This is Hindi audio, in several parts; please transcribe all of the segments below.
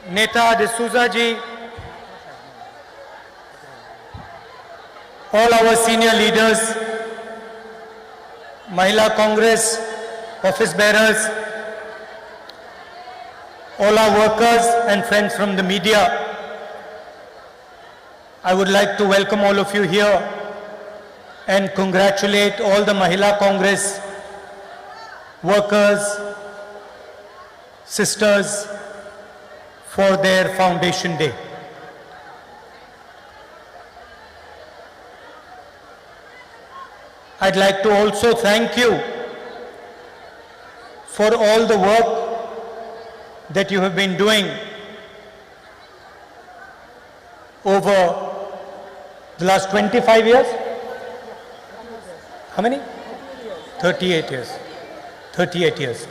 Neta D'Souza ji, all our senior leaders, Mahila Congress, office bearers, all our workers and friends from the media, I would like to welcome all of you here and congratulate all the Mahila Congress workers, sisters for their foundation day. I'd like to also thank you for all the work that you have been doing over the last 25 years. How many? 38 years. 38 years.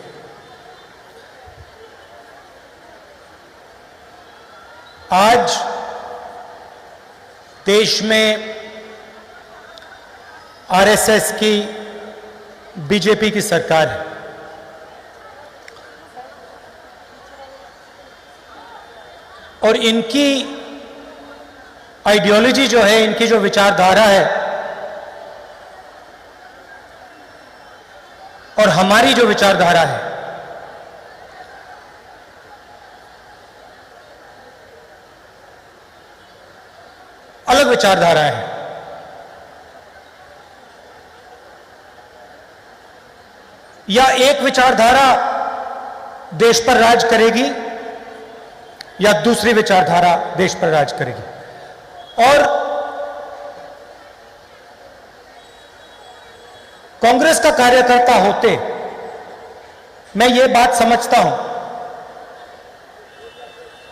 आज देश में आरएसएस की बीजेपी की सरकार है और इनकी आइडियोलॉजी जो है, इनकी जो विचारधारा है और हमारी जो विचारधारा है, अलग विचारधारा है। या एक विचारधारा देश पर राज करेगी या दूसरी विचारधारा देश पर राज करेगी। और कांग्रेस का कार्यकर्ता होते मैं ये बात समझता हूं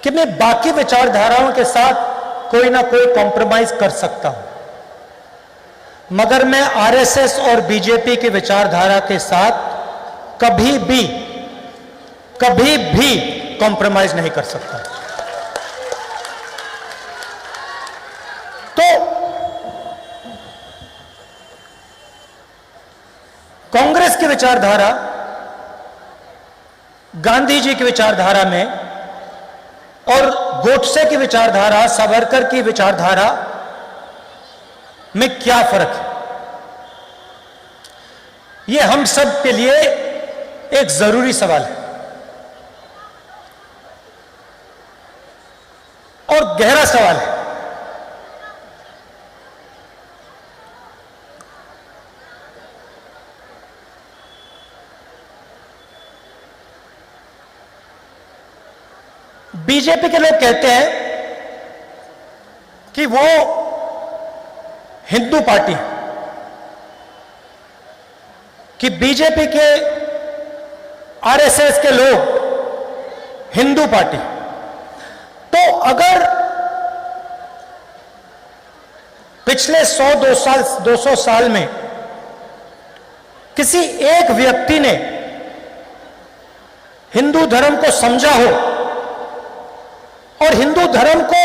कि मैं बाकी विचारधाराओं के साथ कोई ना कोई कॉम्प्रोमाइज कर सकता हूं, मगर मैं आरएसएस और बीजेपी की विचारधारा के साथ कभी भी कॉम्प्रोमाइज नहीं कर सकता। तो कांग्रेस की विचारधारा, गांधी जी की विचारधारा में और गोडसे की विचारधारा, सावरकर की विचारधारा में क्या फर्क है, ये हम सब के लिए एक जरूरी सवाल है और गहरा सवाल है। बीजेपी के लोग कहते हैं कि वो हिंदू पार्टी है, कि बीजेपी के आरएसएस के लोग हिंदू पार्टी। तो अगर पिछले 100-200 साल में किसी एक व्यक्ति ने हिंदू धर्म को समझा हो और हिंदू धर्म को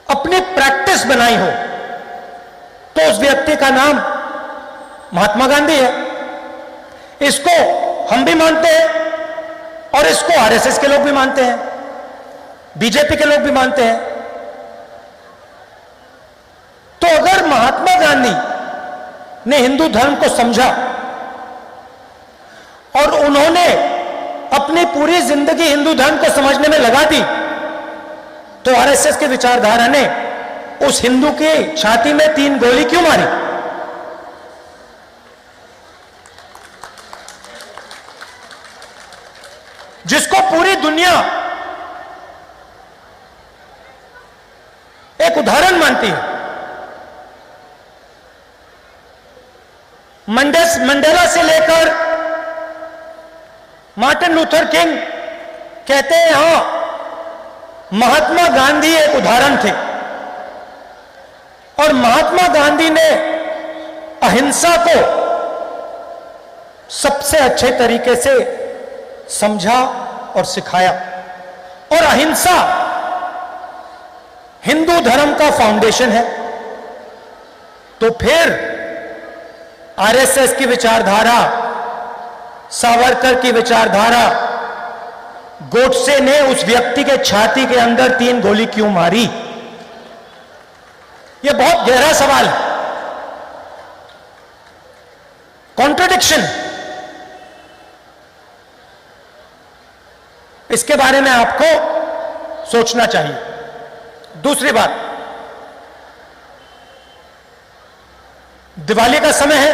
अपनी प्रैक्टिस बनाई हो, तो उस व्यक्ति का नाम महात्मा गांधी है। इसको हम भी मानते हैं और इसको आरएसएस के लोग भी मानते हैं, बीजेपी के लोग भी मानते हैं। तो अगर महात्मा गांधी ने हिंदू धर्म को समझा और उन्होंने अपनी पूरी जिंदगी हिंदू धर्म को समझने में लगा दी, तो आरएसएस की विचारधारा ने उस हिंदू की छाती में 3 गोली क्यों मारी? जिसको पूरी दुनिया एक उदाहरण मानती है। मंडेला से लेकर मार्टिन लूथर किंग कहते हैं, हां, महात्मा गांधी एक उदाहरण थे और महात्मा गांधी ने अहिंसा को सबसे अच्छे तरीके से समझा और सिखाया। और अहिंसा हिंदू धर्म का फाउंडेशन है। तो फिर आरएसएस की विचारधारा, सावरकर की विचारधारा, गोडसे ने उस व्यक्ति के छाती के अंदर 3 गोली क्यों मारी? यह बहुत गहरा सवाल है। कॉन्ट्रडिक्शन, इसके बारे में आपको सोचना चाहिए। दूसरी बात, दिवाली का समय है,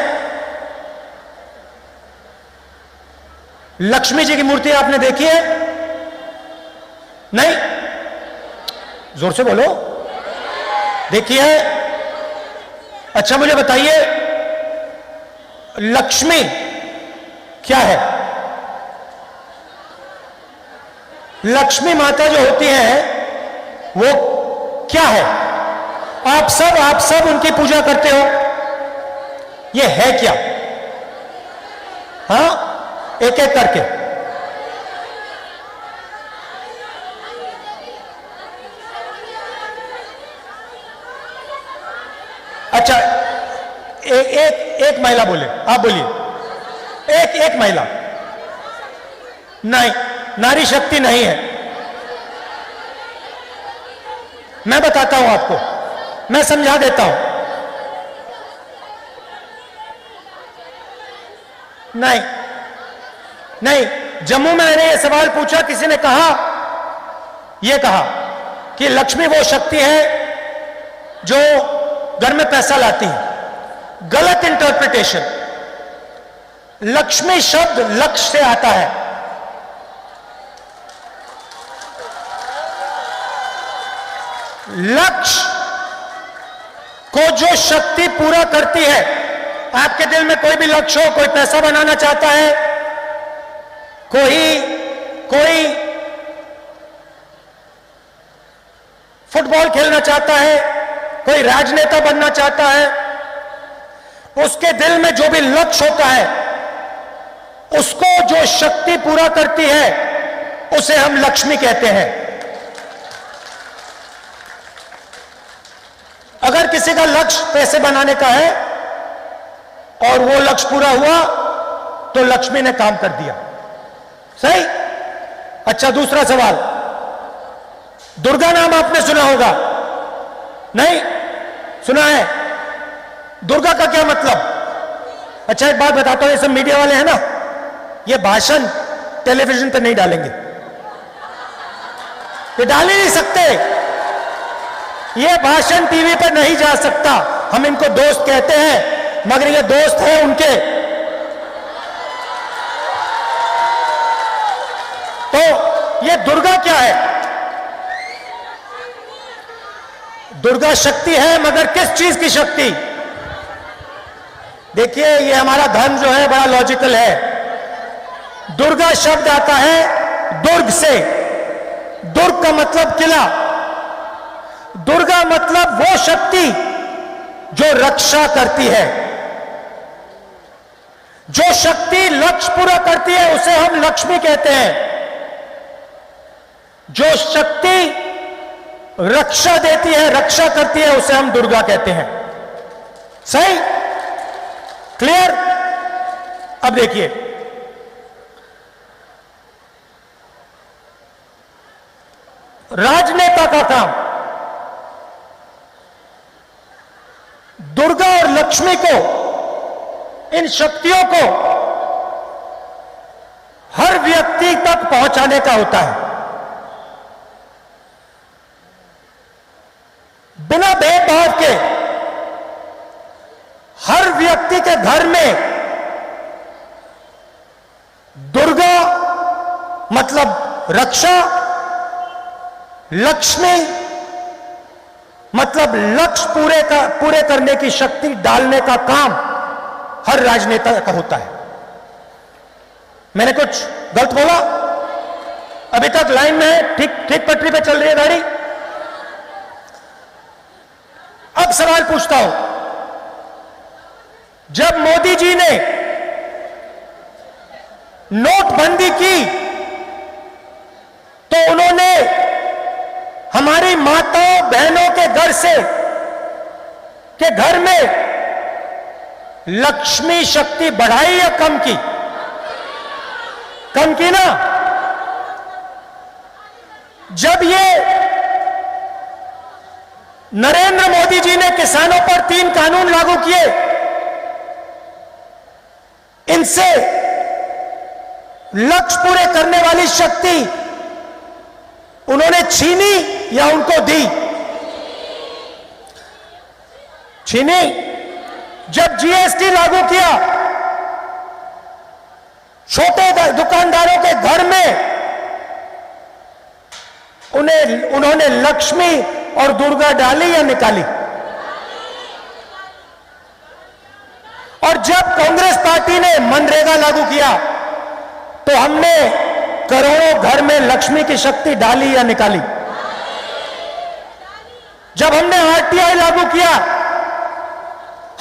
लक्ष्मी जी की मूर्ति आपने देखी है? नहीं? जोर से बोलो। देखी है? अच्छा मुझे बताइए, लक्ष्मी क्या है? लक्ष्मी माता जो होती है वो क्या है? आप सब उनकी पूजा करते हो, ये है क्या? हां, एक एक करके। अच्छा, एक महिला बोले, आप बोलिए। एक महिला। नहीं, नारी शक्ति नहीं है। मैं बताता हूं आपको, मैं समझा देता हूं। नहीं नहीं, जम्मू में मैंने यह सवाल पूछा, किसी ने यह कहा कि लक्ष्मी वो शक्ति है जो घर में पैसा लाती है। गलत इंटरप्रिटेशन। लक्ष्मी शब्द लक्ष्य से आता है। लक्ष्य को जो शक्ति पूरा करती है, आपके दिल में कोई भी लक्ष्य हो, कोई पैसा बनाना चाहता है, कोई फुटबॉल खेलना चाहता है, कोई राजनेता बनना चाहता है, उसके दिल में जो भी लक्ष्य होता है, उसको जो शक्ति पूरा करती है, उसे हम लक्ष्मी कहते हैं। अगर किसी का लक्ष्य पैसे बनाने का है और वो लक्ष्य पूरा हुआ तो लक्ष्मी ने काम कर दिया। सही? अच्छा, दूसरा सवाल, दुर्गा नाम आपने सुना होगा? नहीं सुना है? दुर्गा का क्या मतलब? अच्छा, एक बात बताता हूं, ये सब मीडिया वाले हैं ना, ये भाषण टेलीविजन पर नहीं डालेंगे, ये डाल ही नहीं सकते। ये भाषण टीवी पर नहीं जा सकता। हम इनको दोस्त कहते हैं, मगर ये दोस्त हैं उनके। तो ये दुर्गा क्या है? दुर्गा शक्ति है, मगर किस चीज की शक्ति? देखिए, ये हमारा धर्म जो है बड़ा लॉजिकल है। दुर्गा शब्द आता है दुर्ग से। दुर्ग का मतलब किला। दुर्गा मतलब वो शक्ति जो रक्षा करती है। जो शक्ति लक्ष्य पूरा करती है उसे हम लक्ष्मी कहते हैं। जो शक्ति रक्षा देती है, रक्षा करती है, उसे हम दुर्गा कहते हैं। सही? क्लियर? अब देखिए, राजनेता का काम दुर्गा और लक्ष्मी को, इन शक्तियों को हर व्यक्ति तक पहुंचाने का होता है। बिना भेदभाव के हर व्यक्ति के घर में दुर्गा मतलब रक्षा, लक्ष्मी मतलब लक्ष्य पूरे करने की शक्ति डालने का काम हर राजनेता का होता है। मैंने कुछ गलत बोला? अभी तक लाइन में है, ठीक पटरी पे चल रही है गाड़ी। अब सवाल पूछता हूं, जब मोदी जी ने नोटबंदी की तो उन्होंने हमारी माताओं बहनों के घर में लक्ष्मी शक्ति बढ़ाई या कम की? कम की ना? जब ये नरेंद्र मोदी जी ने किसानों पर 3 कानून लागू किए, इनसे लक्ष्य पूरे करने वाली शक्ति उन्होंने छीनी या उनको दी? छीनी। जब जीएसटी लागू किया, छोटे दुकानदारों के घर में उन्होंने लक्ष्मी और दुर्गा डाली या निकाली? और जब कांग्रेस पार्टी ने मनरेगा लागू किया तो हमने करोड़ों घर में लक्ष्मी की शक्ति डाली या निकाली? जब हमने आरटीआई लागू किया,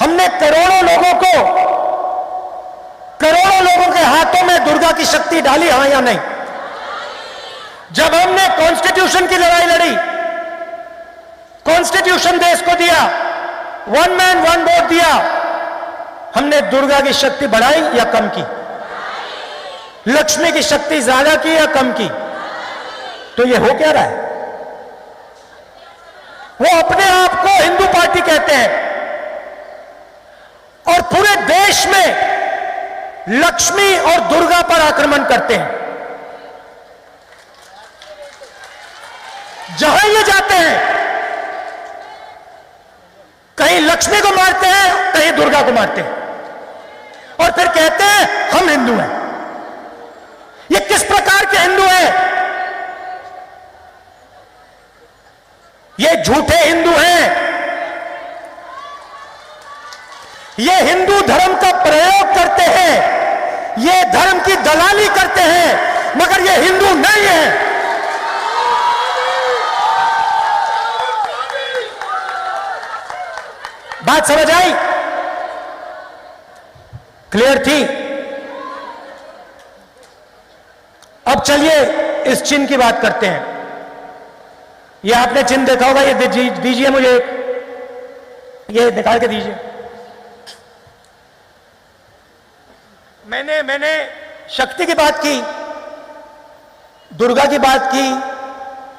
हमने करोड़ों लोगों के हाथों में दुर्गा की शक्ति डाली, हां या नहीं? जब हमने कॉन्स्टिट्यूशन की लड़ाई लड़ी, कॉन्स्टिट्यूशन देश को दिया, 1 मैन 1 वोट दिया, हमने दुर्गा की शक्ति बढ़ाई या कम की? लक्ष्मी की शक्ति ज्यादा की या कम की? तो ये हो क्या रहा है? वो अपने आप को हिंदू पार्टी कहते हैं और पूरे देश में लक्ष्मी और दुर्गा पर आक्रमण करते हैं। जहां ये जाते हैं, कहीं लक्ष्मी को मारते हैं, कहीं दुर्गा को मारते हैं और फिर कहते हैं हम हिंदू हैं। ये किस प्रकार के हिंदू हैं? ये झूठे हिंदू हैं। ये हिंदू धर्म का प्रयोग करते हैं, ये धर्म की दलाली करते हैं, मगर ये हिंदू नहीं है। बात समझ आई? क्लियर थी? अब चलिए इस चिन्ह की बात करते हैं। ये आपने चिन्ह देखा होगा, ये दीजिए मुझे, ये निकाल के दीजिए। मैंने शक्ति की बात की, दुर्गा की बात की,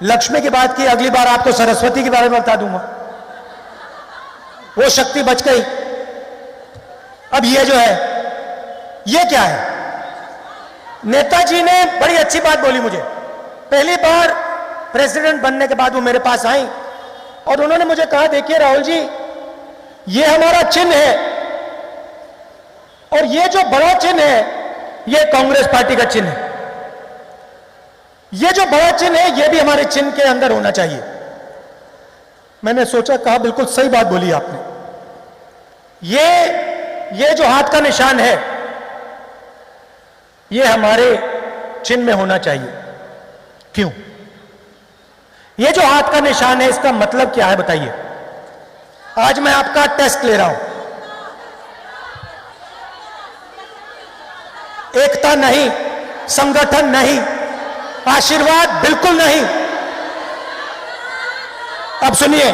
लक्ष्मी की बात की। अगली बार आपको सरस्वती के बारे में बता दूंगा, वो शक्ति बच गई। अब ये जो है, ये क्या है? नेताजी ने बड़ी अच्छी बात बोली मुझे। पहली बार प्रेसिडेंट बनने के बाद वो मेरे पास आई और उन्होंने मुझे कहा, देखिए राहुल जी, ये हमारा चिन्ह है और ये जो बड़ा चिन्ह है, ये कांग्रेस पार्टी का चिन्ह है। ये जो बड़ा चिन्ह है, ये भी हमारे चिन्ह के अंदर होना चाहिए। मैंने सोचा, कहा बिल्कुल सही बात बोली आपने। ये जो हाथ का निशान है, ये हमारे चिन्ह में होना चाहिए। क्यों? ये जो हाथ का निशान है, इसका मतलब क्या है बताइए? आज मैं आपका टेस्ट ले रहा हूं। एकता नहीं, संगठन नहीं, आशीर्वाद बिल्कुल नहीं। अब सुनिए,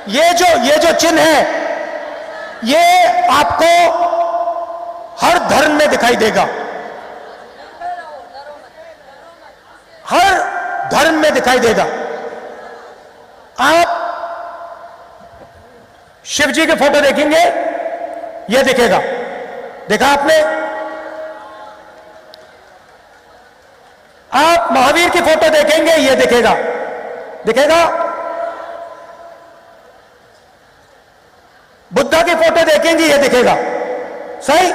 ये जो चिन्ह है, ये आपको हर धर्म में दिखाई देगा, हर धर्म में दिखाई देगा। आप शिव जी के फोटो देखेंगे, यह दिखेगा। देखा आपने? आप महावीर की फोटो देखेंगे, यह दिखेगा। दिखेगा? बुद्धा की फोटो देखेंगे, यह दिखेगा। सही?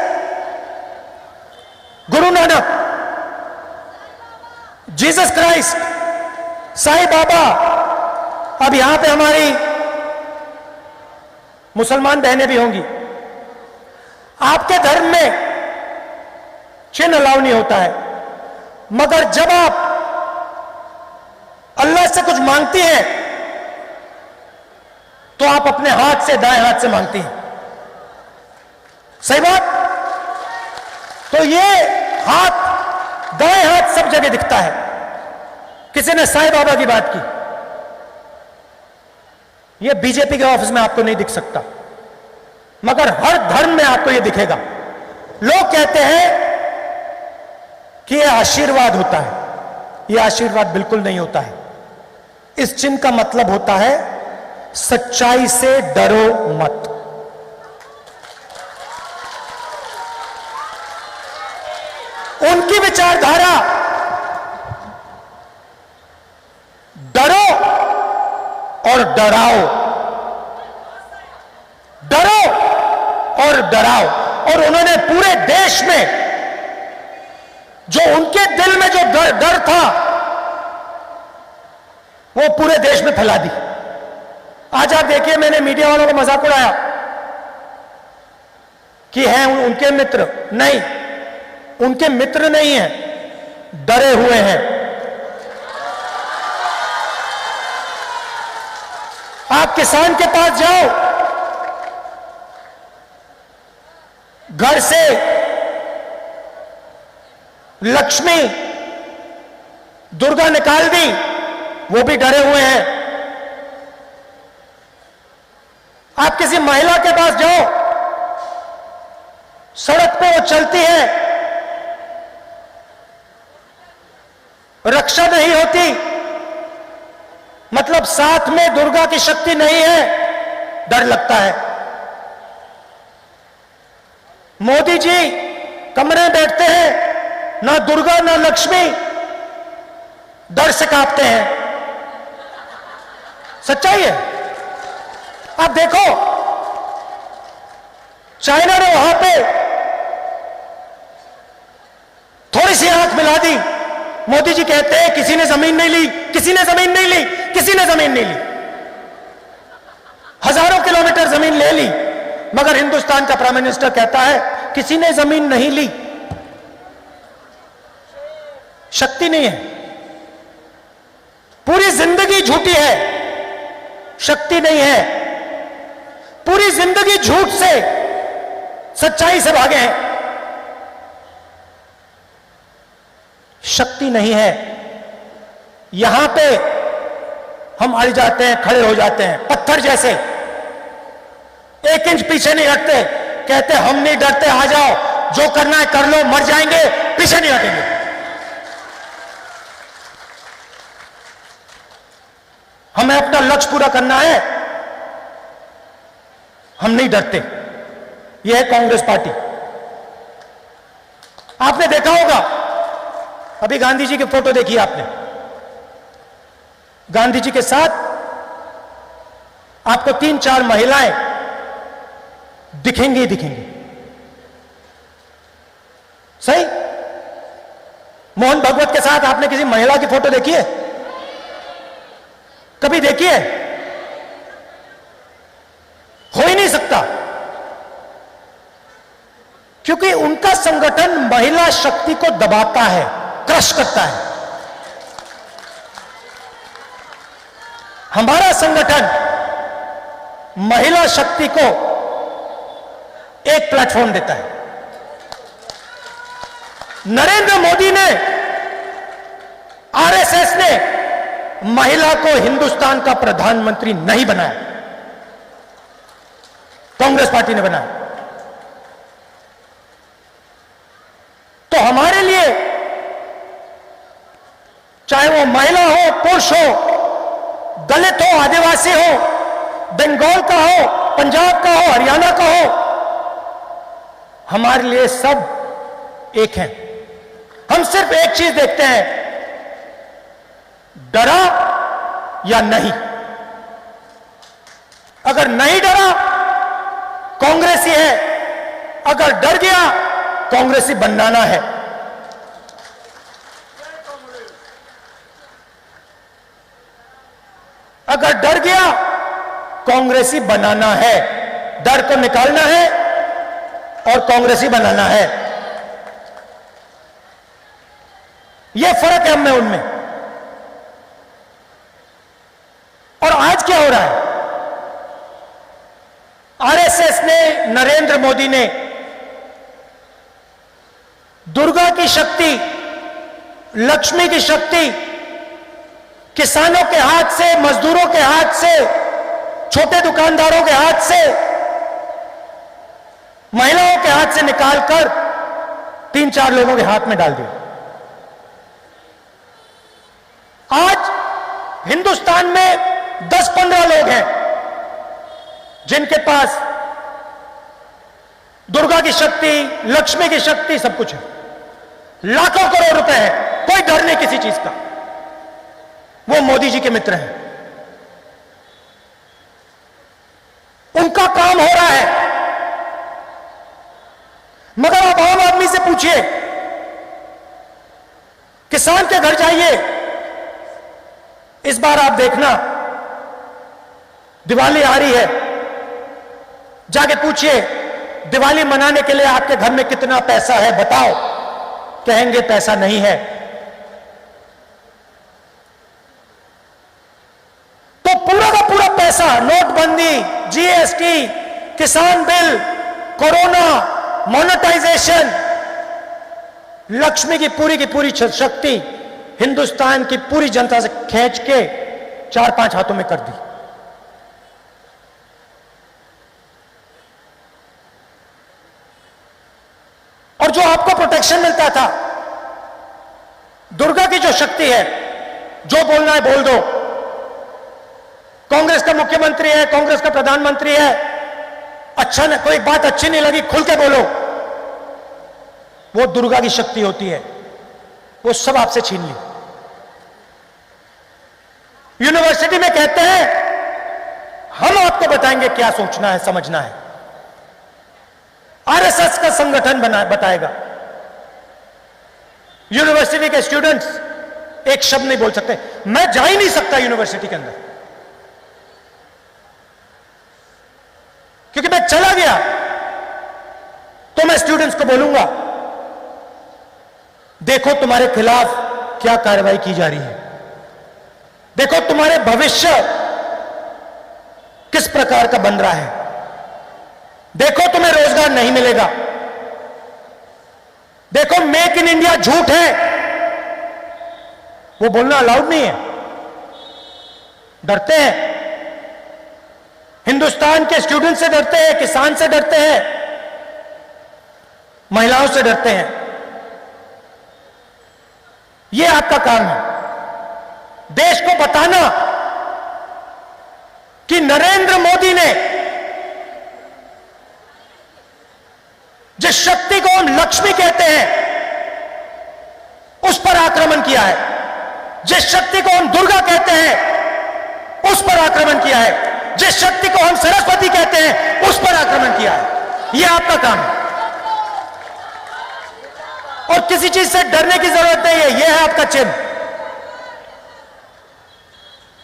Guru Nanak, Jesus Christ, Sai Baba. अब यहां पे हमारी मुसलमान बहनें भी होंगी। आपके धर्म में चिन्ह अलाउ नहीं होता है, मगर जब आप अल्लाह से कुछ मांगती हैं तो आप अपने हाथ से, दाएं हाथ से मांगती हैं। सही बात? तो ये हाथ, दाएं हाथ सब जगह दिखता है। किसी ने साईं बाबा की बात की, ये बीजेपी के ऑफिस में आपको नहीं दिख सकता, मगर हर धर्म में आपको ये दिखेगा। लोग कहते हैं कि ये आशीर्वाद होता है, ये आशीर्वाद बिल्कुल नहीं होता है। इस चिन्ह का मतलब होता है सच्चाई से डरो मत। उनकी विचारधारा डरो और डराओ, डरो और डराओ। और उन्होंने पूरे देश में जो उनके दिल में जो डर था वो पूरे देश में फैला दी। आज आप देखिए, मैंने मीडिया वालों को मजाक उड़ाया कि हैं उनके मित्र, नहीं, उनके मित्र नहीं हैं, डरे हुए हैं। आप किसान के पास जाओ, घर से लक्ष्मी दुर्गा निकाल दी, वो भी डरे हुए हैं। आप किसी महिला के पास जाओ, सड़क पे वो चलती है, रक्षा नहीं होती, मतलब साथ में दुर्गा की शक्ति नहीं है, डर लगता है। मोदी जी कमरे में बैठते हैं, ना दुर्गा ना लक्ष्मी, डर से कांपते हैं। सच्चाई है। आप देखो, चाइना ने वहां पे थोड़ी सी आंख मिला दी, मोदी जी कहते हैं किसी ने जमीन नहीं ली, किसी ने जमीन नहीं ली, किसी ने जमीन नहीं ली। हजारों किलोमीटर जमीन ले ली, मगर हिंदुस्तान का प्राइम मिनिस्टर कहता है किसी ने जमीन नहीं ली। शक्ति नहीं है, पूरी जिंदगी झूठी है, शक्ति नहीं है, पूरी जिंदगी झूठ से, सच्चाई से भागे हैं, शक्ति नहीं है। यहां पे हम अड़ जाते हैं, खड़े हो जाते हैं पत्थर जैसे, एक इंच पीछे नहीं हटते, कहते हम नहीं डरते, आ जाओ, जो करना है कर लो, मर जाएंगे, पीछे नहीं हटेंगे। हमें अपना लक्ष्य पूरा करना है, हम नहीं डरते। यह है कांग्रेस पार्टी। आपने देखा होगा, अभी गांधी जी की फोटो देखी आपने, गांधी जी के साथ आपको 3-4 महिलाएं दिखेंगी ही दिखेंगी। सही? मोहन भगवत के साथ आपने किसी महिला की फोटो देखी है? कभी देखी है? हो ही नहीं सकता, क्योंकि उनका संगठन महिला शक्ति को दबाता है, क्रश करता है। हमारा संगठन महिला शक्ति को एक प्लेटफॉर्म देता है। नरेंद्र मोदी ने, आरएसएस ने महिला को हिंदुस्तान का प्रधानमंत्री नहीं बनाया, कांग्रेस पार्टी ने बनाया। तो हमारे लिए चाहे वो महिला हो, पुरुष हो, दलित हो, आदिवासी हो, बंगाल का हो, पंजाब का हो, हरियाणा का हो, हमारे लिए सब एक हैं। हम सिर्फ एक चीज देखते हैं, डरा या नहीं। अगर नहीं डरा, कांग्रेसी है, अगर डर गया, कांग्रेसी बनाना है। अगर डर गया, कांग्रेसी बनाना है, डर को निकालना है और कांग्रेसी बनाना है। यह फर्क है हम में उनमें। और आज क्या हो रहा है? आरएसएस ने, नरेंद्र मोदी ने दुर्गा की शक्ति, लक्ष्मी की शक्ति किसानों के हाथ से, मजदूरों के हाथ से, छोटे दुकानदारों के हाथ से, महिलाओं के हाथ से निकालकर 3-4 लोगों के हाथ में डाल दिया। आज हिंदुस्तान में 10-15 लोग हैं जिनके पास दुर्गा की शक्ति, लक्ष्मी की शक्ति, सब कुछ है, लाखों करोड़ रुपए है, कोई डर नहीं किसी चीज का। वो मोदी जी के मित्र हैं, उनका काम हो रहा है। मगर आप आम आदमी से पूछिए, किसान के घर जाइए, इस बार आप देखना दिवाली आ रही है, जाके पूछिए दिवाली मनाने के लिए आपके घर में कितना पैसा है, बताओ, कहेंगे पैसा नहीं है। तो पूरा का पूरा पैसा, नोटबंदी, जीएसटी, किसान बिल, कोरोना, मोनेटाइजेशन, लक्ष्मी की पूरी शक्ति हिंदुस्तान की पूरी जनता से खींच के 4-5 हाथों में कर दी। और जो आपको प्रोटेक्शन मिलता था, दुर्गा की जो शक्ति है, जो बोलना है बोल दो, कांग्रेस का मुख्यमंत्री है, कांग्रेस का प्रधानमंत्री है, अच्छा नहीं, कोई बात अच्छी नहीं लगी, खुल के बोलो, वो दुर्गा की शक्ति होती है, वो सब आपसे छीन ली। यूनिवर्सिटी में कहते हैं हम आपको बताएंगे क्या सोचना है, समझना है, आरएसएस का संगठन बताएगा। यूनिवर्सिटी के स्टूडेंट्स एक शब्द नहीं बोल सकते, मैं जा ही नहीं सकता यूनिवर्सिटी के अंदर, क्योंकि मैं चला गया तो मैं स्टूडेंट्स को बोलूंगा देखो तुम्हारे खिलाफ क्या कार्रवाई की जा रही है, देखो तुम्हारे भविष्य किस प्रकार का बन रहा है, देखो तुम्हें रोजगार नहीं मिलेगा, देखो मेक इन इंडिया झूठ है, वो बोलना अलाउड नहीं है। डरते हैं, हिंदुस्तान के स्टूडेंट से डरते हैं, किसान से डरते हैं, महिलाओं से डरते हैं। यह आपका काम है, देश को बताना कि नरेंद्र मोदी ने जिस शक्ति को हम लक्ष्मी कहते हैं उस पर आक्रमण किया है, जिस शक्ति को हम दुर्गा कहते हैं उस पर आक्रमण किया है, जिस शक्ति को हम सरस्वती कहते हैं उस पर आक्रमण किया है। यह आपका काम है और किसी चीज से डरने की जरूरत नहीं है। यह है आपका चिन्ह।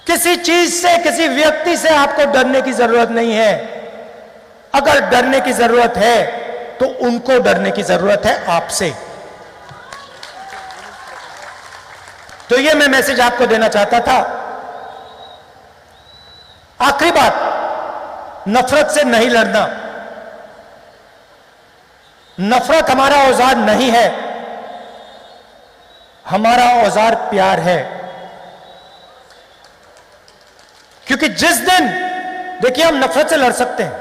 किसी चीज से, किसी व्यक्ति से आपको डरने की जरूरत नहीं है। अगर डरने की जरूरत है तो उनको डरने की जरूरत है, आपसे। तो यह मैं मैसेज आपको देना चाहता था। आखिरी बात, नफरत से नहीं लड़ना। नफरत हमारा औजार नहीं है, हमारा औजार प्यार है। क्योंकि जिस दिन, देखिए, हम नफरत से लड़ सकते हैं,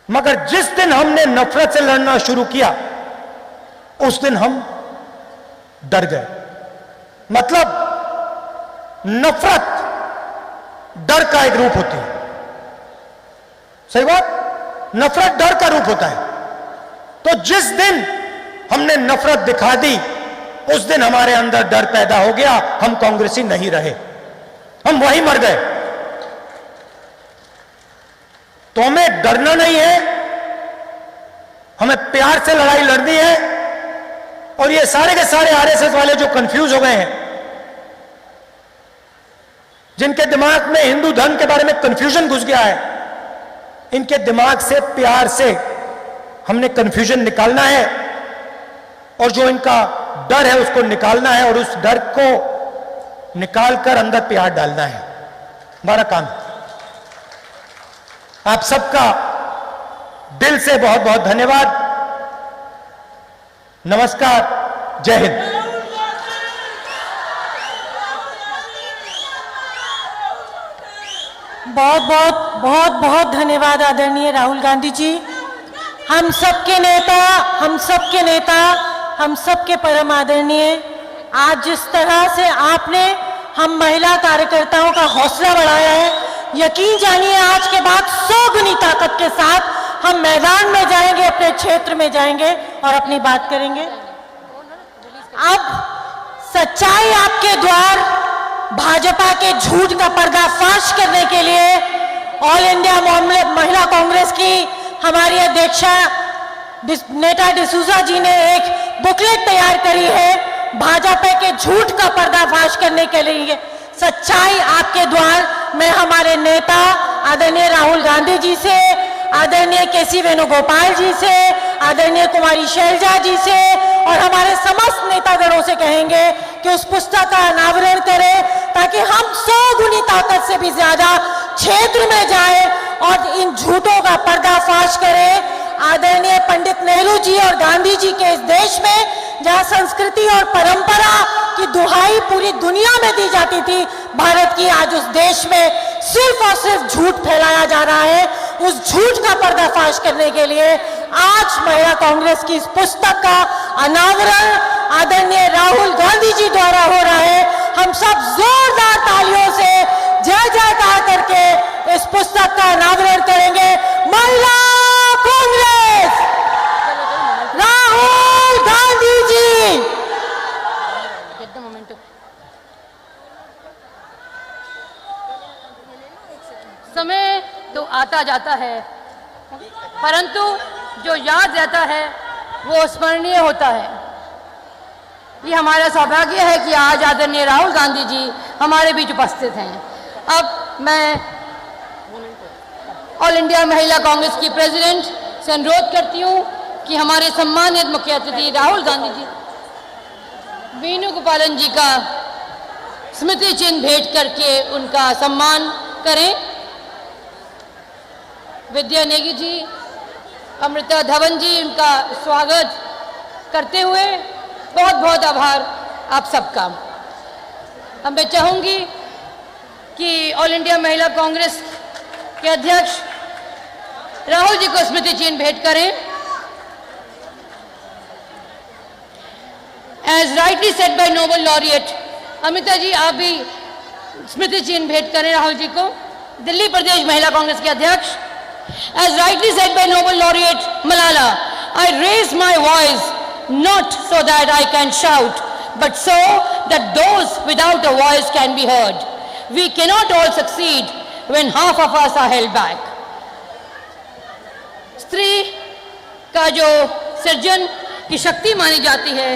मगर जिस दिन हमने नफरत से लड़ना शुरू किया उस दिन हम डर गए। मतलब नफरत डर का एक रूप होती है। सही बात, नफरत डर का रूप होता है। तो जिस दिन हमने नफरत दिखा दी उस दिन हमारे अंदर डर पैदा हो गया, हम कांग्रेसी नहीं रहे, हम वहीं मर गए। तो हमें डरना नहीं है, हमें प्यार से लड़ाई लड़नी है। और ये सारे के सारे आरएसएस वाले जो कंफ्यूज हो गए हैं, जिनके दिमाग में हिंदू धर्म के बारे में कंफ्यूजन घुस गया है, इनके दिमाग से प्यार से हमने कंफ्यूजन निकालना है और जो इनका डर है उसको निकालना है और उस डर को निकालकर अंदर प्यार डालना है। हमारा काम। आप सबका दिल से बहुत बहुत धन्यवाद। नमस्कार, जय हिंद। बहुत बहुत धन्यवाद आदरणीय राहुल गांधी जी, हम सबके नेता, हम सबके परम आदरणीय आज जिस तरह से आपने हम महिला कार्यकर्ताओं का हौसला बढ़ाया है, यकीन जानिए आज के बाद 100 गुनी ताकत के साथ हम मैदान में जाएंगे, अपने क्षेत्र में जाएंगे और अपनी बात करेंगे। अब सच्चाई आपके द्वार, भाजपा के झूठ का पर्दाफाश करने के लिए ऑल इंडिया महिला कांग्रेस की हमारी अध्यक्षा नेता डिसूजा जी ने एक बुकलेट तैयार करी है भाजपा के झूठ का पर्दाफाश करने के लिए। सच्चाई आपके द्वार में हमारे नेता आदरणीय राहुल गांधी जी से, आदरणीय केसी वेणुगोपाल जी से, आदरणीय कुमारी शैलजा जी से और हमारे समस्त नेतागणों से कहेंगे कि उस पुस्तक का अनावरण करें ताकि हम 100 गुनी ताकत से भी ज्यादा क्षेत्र में जाए और इन झूठों का पर्दाफाश करें। आदरणीय पंडित नेहरू जी और गांधी जी के इस देश में जहां संस्कृति और परंपरा की दुहाई पूरी दुनिया में दी जाती थी भारत की, आज उस देश में सिर्फ और सिर्फ झूठ फैलाया जा रहा है। उस झूठ का पर्दाफाश करने के लिए आज महिला कांग्रेस की इस पुस्तक का अनावरण आदरणीय राहुल गांधी जी द्वारा हो रहा है। हम सब जोरदार तालियों से जय जयकार करके इस पुस्तक का अनावरण करेंगे। महिला कांग्रेस, राहुल गांधी जी। समय तो आता जाता है, परंतु जो याद रहता है वो स्मरणीय होता है। ये हमारा सौभाग्य है कि आज आदरणीय राहुल गांधी जी हमारे बीच उपस्थित हैं। अब मैं ऑल इंडिया महिला कांग्रेस की प्रेसिडेंट से अनुरोध करती हूँ कि हमारे सम्मानित मुख्य अतिथि राहुल गांधी जी वेणुगोपालन जी का स्मृति चिन्ह भेंट करके उनका सम्मान करें। विद्या नेगी जी, अमृता धवन जी, उनका स्वागत करते हुए बहुत बहुत आभार आप सबका। अब मैं चाहूँगी कि ऑल इंडिया महिला कांग्रेस के अध्यक्ष राहुल जी को स्मृति चिन्ह भेंट करें। As rightly said by Nobel laureate, Amita ji आप भी स्मृति चिन्ह भेंट करें राहुल जी को। दिल्ली प्रदेश महिला कांग्रेस के अध्यक्ष, as rightly said by Nobel laureate Malala, I raise my voice not so that I can shout, but so that those without a voice can be heard. We cannot all succeed when half of us are held back. स्त्री का जो सृजन की शक्ति मानी जाती है,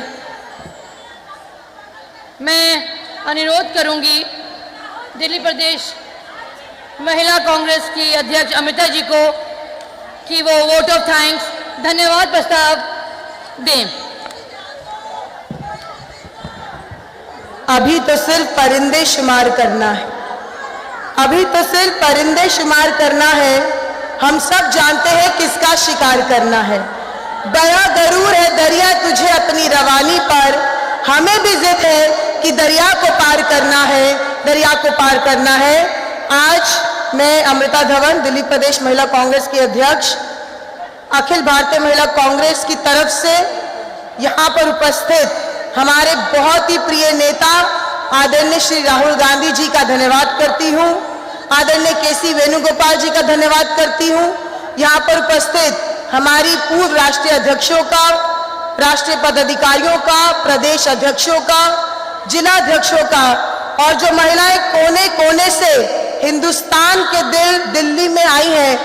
मैं अनुरोध करूंगी दिल्ली प्रदेश महिला कांग्रेस की अध्यक्ष अमिता जी को कि वो वोट ऑफ थैंक्स, धन्यवाद प्रस्ताव दें। अभी तो सिर्फ परिंदे शुमार करना है, अभी तो सिर्फ परिंदे शुमार करना है। हम सब जानते हैं किसका शिकार करना है। दया जरूर है दरिया तुझे अपनी रवानी पर, हमें भी जिद है कि दरिया को पार करना है, दरिया को पार करना है। आज मैं अमृता धवन, दिल्ली प्रदेश महिला कांग्रेस की अध्यक्ष, अखिल भारतीय महिला कांग्रेस की तरफ से यहाँ पर उपस्थित हमारे बहुत ही प्रिय नेता आदरणीय श्री राहुल गांधी जी का धन्यवाद करती हूँ, आदरणीय केसी वेणुगोपाल जी का धन्यवाद करती हूँ। यहाँ पर उपस्थित हमारी पूर्व राष्ट्रीय अध्यक्षों का, राष्ट्रीय पदाधिकारियों का, प्रदेश अध्यक्षों का, जिला अध्यक्षों का और जो महिलाएं कोने कोने से हिंदुस्तान के दिल्ली में आई हैं,